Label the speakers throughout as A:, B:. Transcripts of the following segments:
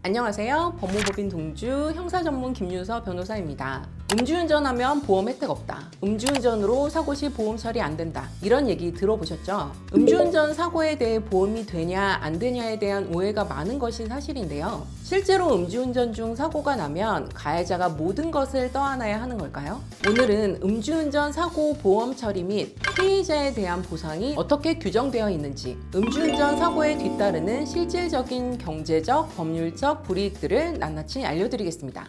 A: 안녕하세요. 법무법인 동주 형사전문 김윤서 변호사입니다. 음주운전하면 보험 혜택 없다. 음주운전으로 사고 시 보험 처리 안 된다. 이런 얘기 들어보셨죠? 음주운전 사고에 대해 보험이 되냐 안 되냐에 대한 오해가 많은 것이 사실인데요. 실제로 음주운전 중 사고가 나면 가해자가 모든 것을 떠안아야 하는 걸까요? 오늘은 음주운전 사고 보험 처리 및 피해자에 대한 보상이 어떻게 규정되어 있는지, 음주운전 사고에 뒤따르는 실질적인 경제적, 법률적 불이익들을 낱낱이 알려드리겠습니다.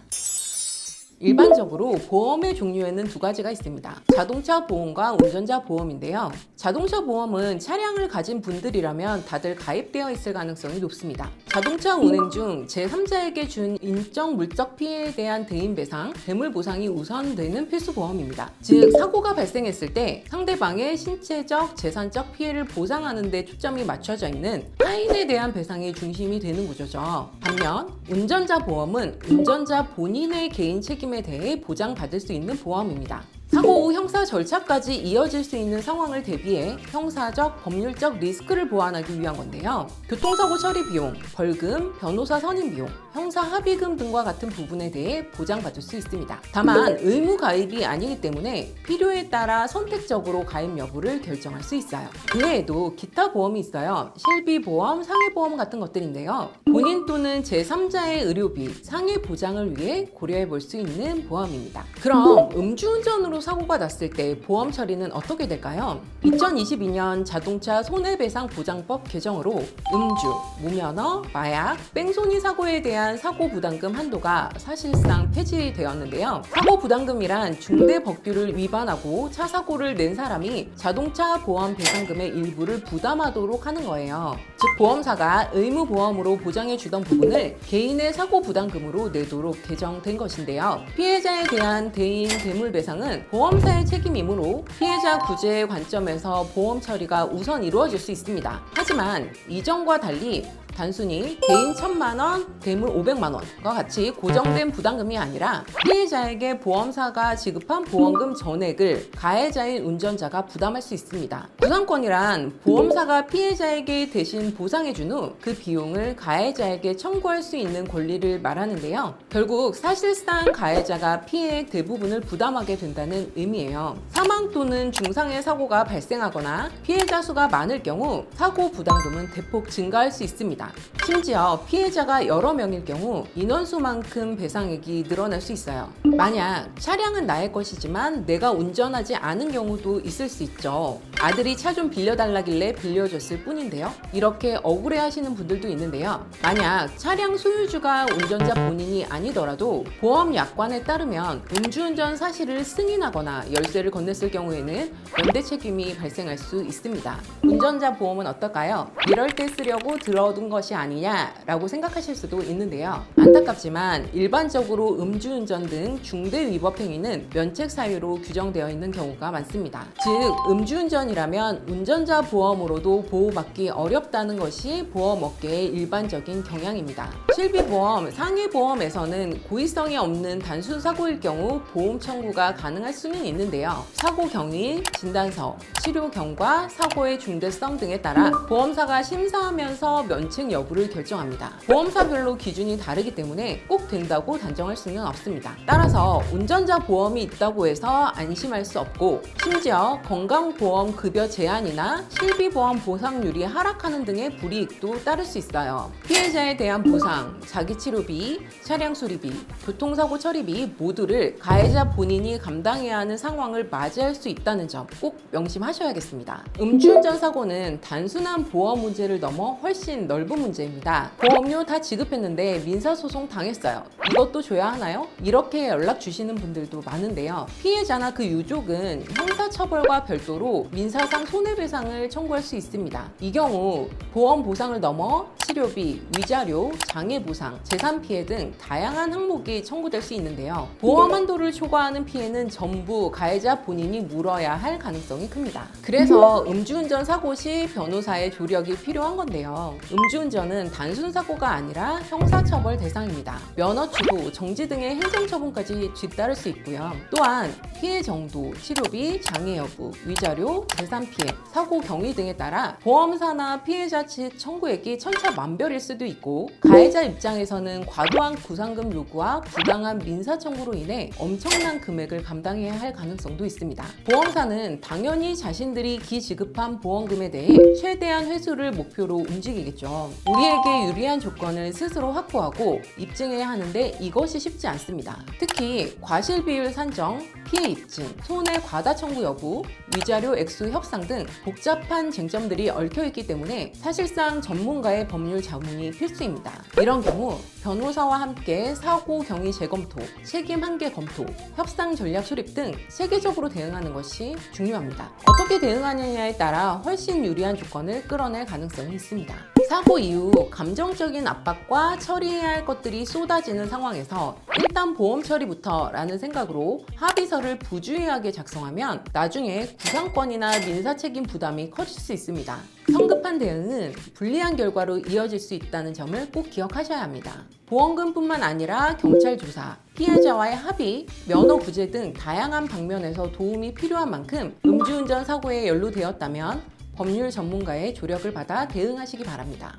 A: 일반적으로 보험의 종류에는 두 가지가 있습니다. 자동차 보험과 운전자 보험인데요. 자동차 보험은 차량을 가진 분들이라면 다들 가입되어 있을 가능성이 높습니다. 자동차 운행 중 제3자에게 준 인적 물적 피해에 대한 대인 배상, 배물 보상이 우선되는 필수 보험입니다. 즉, 사고가 발생했을 때 상대방의 신체적, 재산적 피해를 보상하는 데 초점이 맞춰져 있는 타인에 대한 배상이 중심이 되는 구조죠. 반면 운전자 보험은 운전자 본인의 개인 책임에 대해 보장받을 수 있는 보험입니다. 사고 후 형사 절차까지 이어질 수 있는 상황을 대비해 형사적, 법률적 리스크를 보완하기 위한 건데요. 교통사고 처리 비용, 벌금, 변호사 선임 비용, 형사 합의금 등과 같은 부분에 대해 보장받을 수 있습니다. 다만 의무 가입이 아니기 때문에 필요에 따라 선택적으로 가입 여부를 결정할 수 있어요. 그 외에도 기타 보험이 있어요. 실비보험, 상해보험 같은 것들인데요. 본인 또는 제3자의 의료비, 상해 보장을 위해 고려해 볼 수 있는 보험입니다. 그럼 음주운전으로 사고가 났을 때 보험 처리는 어떻게 될까요? 2022년 자동차 손해배상 보장법 개정으로 음주, 무면허, 마약, 뺑소니 사고에 대한 사고 부담금 한도가 사실상 폐지되었는데요. 사고 부담금이란 중대 법규를 위반하고 차 사고를 낸 사람이 자동차 보험 배상금의 일부를 부담하도록 하는 거예요. 즉, 보험사가 의무 보험으로 보장해 주던 부분을 개인의 사고 부담금으로 내도록 개정된 것인데요. 피해자에 대한 대인 배물 배상은 보험사의 책임이므로 피해자 구제의 관점에서 보험 처리가 우선 이루어질 수 있습니다. 하지만 이전과 달리 단순히 개인 1,000만 원, 대물 500만 원과 같이 고정된 부담금이 아니라 피해자에게 보험사가 지급한 보험금 전액을 가해자인 운전자가 부담할 수 있습니다. 부담권이란 보험사가 피해자에게 대신 보상해준 후 그 비용을 가해자에게 청구할 수 있는 권리를 말하는데요. 결국 사실상 가해자가 피해의 대부분을 부담하게 된다는 의미예요. 사망 또는 중상의 사고가 발생하거나 피해자 수가 많을 경우 사고 부담금은 대폭 증가할 수 있습니다. 심지어 피해자가 여러 명일 경우 인원수만큼 배상액이 늘어날 수 있어요. 만약 차량은 나의 것이지만 내가 운전하지 않은 경우도 있을 수 있죠. 아들이 차 좀 빌려달라길래 빌려줬을 뿐인데요. 이렇게 억울해 하시는 분들도 있는데요. 만약 차량 소유주가 운전자 본인이 아니더라도 보험 약관에 따르면 음주운전 사실을 승인하거나 열쇠를 건넸을 경우에는 연대 책임이 발생할 수 있습니다. 운전자 보험은 어떨까요? 이럴 때 쓰려고 들어둔 것이 아니냐라고 생각하실 수도 있는데요. 안타깝지만 일반적으로 음주운전 등 중대 위법 행위는 면책 사유로 규정되어 있는 경우가 많습니다. 즉, 음주운전이라면 운전자 보험으로도 보호받기 어렵다는 것이 보험업계의 일반적인 경향입니다. 실비보험, 상해보험에서는 고의성이 없는 단순 사고일 경우 보험 청구가 가능할 수는 있는데요. 사고 경위, 진단서, 치료 경과, 사고의 중대성 등에 따라 보험사가 심사하면서 면책 여부를 결정합니다. 보험사별로 기준이 다르기 때문에 꼭 된다고 단정할 수는 없습니다. 따라서 운전자 보험이 있다고 해서 안심할 수 없고, 심지어 건강보험 급여 제한이나 실비보험 보상률이 하락하는 등의 불이익도 따를 수 있어요. 피해자에 대한 보상, 자기치료비, 차량 수리비, 교통사고 처리비 모두를 가해자 본인이 감당해야 하는 상황을 맞이할 수 있다는 점 꼭 명심하셔야겠습니다. 음주운전 사고는 단순한 보험 문제를 넘어 훨씬 넓은 문제입니다. 보험료 다 지급했는데 민사소송 당했어요. 이것도 줘야 하나요? 이렇게 연락 주시는 분들도 많은데요. 피해자나 그 유족은 형사처벌과 별도로 민사상 손해배상을 청구할 수 있습니다. 이 경우 보험 보상을 넘어 치료비, 위자료, 장애보상, 재산피해 등 다양한 항목이 청구될 수 있는데요. 보험 한도를 초과하는 피해는 전부 가해자 본인이 물어야 할 가능성이 큽니다. 그래서 음주운전 사고 시 변호사의 조력이 필요한 건데요. 음주운전은 단순 사고가 아니라 형사처벌 대상입니다. 면허 취소, 정지 등의 행정처분까지 뒤따를 수 있고요. 또한 피해 정도, 치료비, 장애 여부, 위자료, 재산 피해, 사고 경위 등에 따라 보험사나 피해자 측 청구액이 천차만별일 수도 있고, 가해자 입장에서는 과도한 구상금 요구와 부당한 민사 청구로 인해 엄청난 금액을 감당해야 할 가능성도 있습니다. 보험사는 당연히 자신들이 기지급한 보험금에 대해 최대한 회수를 목표로 움직이겠죠. 우리에게 유리한 조건을 스스로 확보하고 입증해야 하는데 이것이 쉽지 않습니다. 특히 과실 비율 산정, 피해 입증, 손해 과다 청구 여부, 위자료 액수 협상 등 복잡한 쟁점들이 얽혀있기 때문에 사실상 전문가의 법률 자문이 필수입니다. 이런 경우 변호사와 함께 사고 경위 재검토, 책임 한계 검토, 협상 전략 수립 등 체계적으로 대응하는 것이 중요합니다. 어떻게 대응하느냐에 따라 훨씬 유리한 조건을 끌어낼 가능성이 있습니다. 사고 이후 감정적인 압박과 처리해야 할 것들이 쏟아지는 상황에서 일단 보험 처리부터 라는 생각으로 합의서를 부주의하게 작성하면 나중에 구상권이나 민사 책임 부담이 커질 수 있습니다. 성급한 대응은 불리한 결과로 이어질 수 있다는 점을 꼭 기억하셔야 합니다. 보험금뿐만 아니라 경찰 조사, 피해자와의 합의, 면허 부재 등 다양한 방면에서 도움이 필요한 만큼 음주운전 사고에 연루되었다면 법률 전문가의 조력을 받아 대응하시기 바랍니다.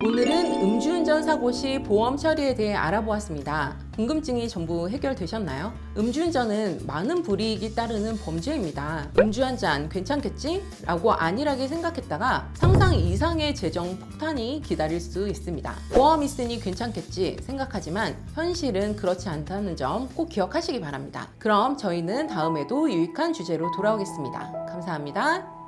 A: 오늘은 음주운전 사고 시 보험 처리에 대해 알아보았습니다. 궁금증이 전부 해결되셨나요? 음주운전은 많은 불이익이 따르는 범죄입니다. 음주 한 잔 괜찮겠지? 라고 안일하게 생각했다가 상상 이상의 재정 폭탄이 기다릴 수 있습니다. 보험 있으니 괜찮겠지 생각하지만 현실은 그렇지 않다는 점 꼭 기억하시기 바랍니다. 그럼 저희는 다음에도 유익한 주제로 돌아오겠습니다. 감사합니다.